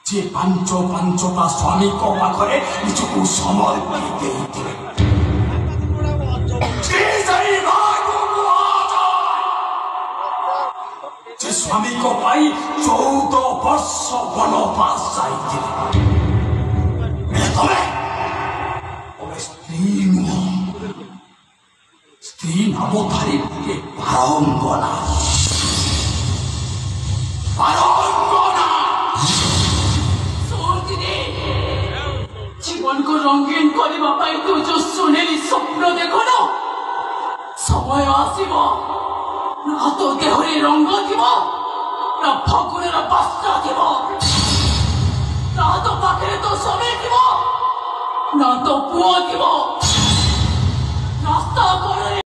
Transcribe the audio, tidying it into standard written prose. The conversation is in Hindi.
जे पांच पांचटा स्वामी को पाखरे निजको समय देइथिले जे स्वामी को पाई 14 वर्ष वनवास जाइथिले स्त्री नामधारी के पारंगना जीवन को रंगीन करने तू जो सुनेली स्वप्न देख न समय आसब ना तो देहरे रंग थी ना फगुन बास्ता थी ना तो पाखे तो समय थी ना तो पुआ थी